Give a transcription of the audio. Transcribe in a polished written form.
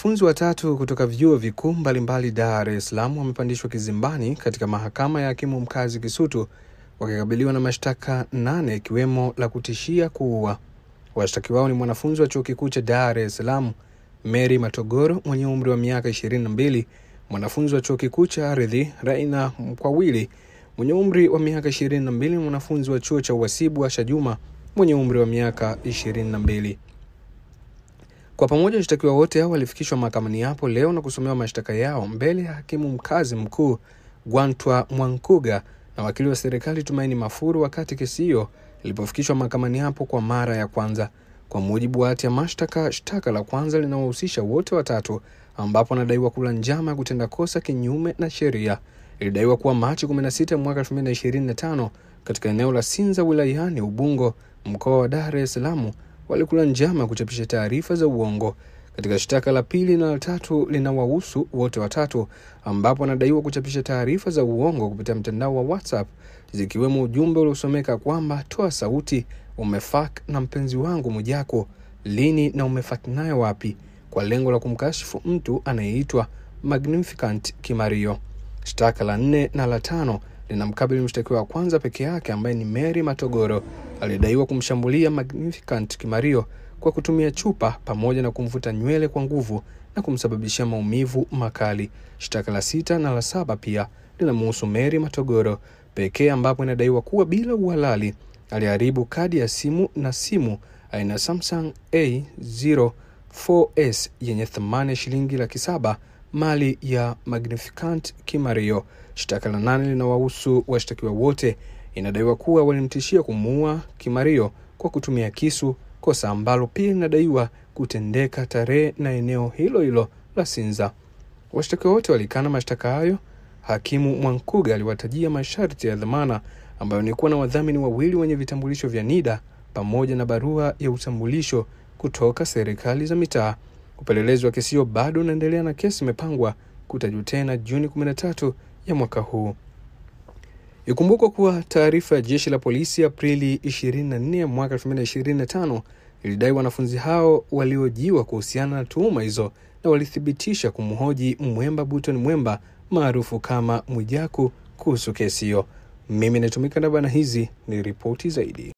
Wanafunzi watatu kutoka vyuo vikuu mbalimbali Dar es Salaam wamepandishwa kizimbani katika mahakama ya hakimu mkazi Kisutu wakikabiliwa na mashtaka 8 ikiwemo la kutishia kuua. Washtakiwa wao ni mwanafunzi wa chuo kikuu cha Dar es Salaam Mary Matogoro mwenye umri wa miaka 22, mwanafunzi wa chuo kikuu cha Ardhi Raina Mkwawili mwenye umri wa miaka 22, mwanafunzi wa chuo cha uhasibu Asha Juma mwenye umri wa miaka 22. Kwa pamoja washtakiwa wote hao walifikishwa mahakamani hapo leo na kusomewa mashtaka yao mbele ya hakimu mkazi mkuu Gwantwa Mwankuga na wakili wa serikali Tumaini Mafuru wakati kesi hiyo ilipofikishwa mahakamani hapo kwa mara ya kwanza. Kwa mujibu wa hati ya mashtaka, shtaka la kwanza linawahusisha wote watatu ambapo wanadaiwa kula njama ya kutenda kosa kinyume na sheria. Ilidaiwa kuwa Machi 16 mwaka 2025 katika eneo la Sinza wilayani Ubungo, mkoa wa Dar es Salaam, walikula njama kuchapisha taarifa za uongo. Katika shtaka la pili na la tatu linawahusu wote watatu ambapo wanadaiwa kuchapisha taarifa za uongo kupitia mtandao wa WhatsApp zikiwemo ujumbe uliosomeka kwamba toa sauti, umefak na mpenzi wangu Mujako, lini na umefak naye wapi, kwa lengo la kumkashifu mtu anayeitwa Magnificent Kimario. Shtaka la 4 na la 5 linamkabili mshtakiwa wa kwanza peke yake ambaye ni Mary Matogoro. Alidaiwa kumshambulia Magnificent Kimario kwa kutumia chupa pamoja na kumvuta nywele kwa nguvu na kumsababishia maumivu makali. Shtaka la 6 na la 7 pia linamhusu Mary Matogoro pekee ambapo inadaiwa kuwa bila uhalali aliharibu kadi ya simu na simu aina Samsung A04S yenye thamani ya shilingi 700,000 mali ya Magnificent Kimario. Shtaka la 8 linawahusu washtakiwa wote. Inadaiwa kuwa walimtishia kumuua Kimario kwa kutumia kisu, kosa ambalo pia linadaiwa kutendeka tarehe na eneo hilo hilo la Sinza. Washtakiwa wote walikana mashtaka hayo. Hakimu Mwankuga aliwatajia masharti ya dhamana ambayo ni kuwa na wadhamini wawili wenye vitambulisho vya NIDA pamoja na barua ya utambulisho kutoka serikali za mitaa. Upelelezi wa kesi hiyo bado unaendelea na kesi imepangwa kutajwa tena Juni 13 ya mwaka huu. Ikumbukwe kuwa taarifa ya jeshi la polisi Aprili 24 mwaka 2025 ilidai wanafunzi hao waliojiwa kuhusiana na tuhuma hizo na walithibitisha kumhoji Mwemba Buton Mwemba maarufu kama Mwijaku kuhusu kesi hiyo. Mimi natumika na bana, hizi ni ripoti zaidi.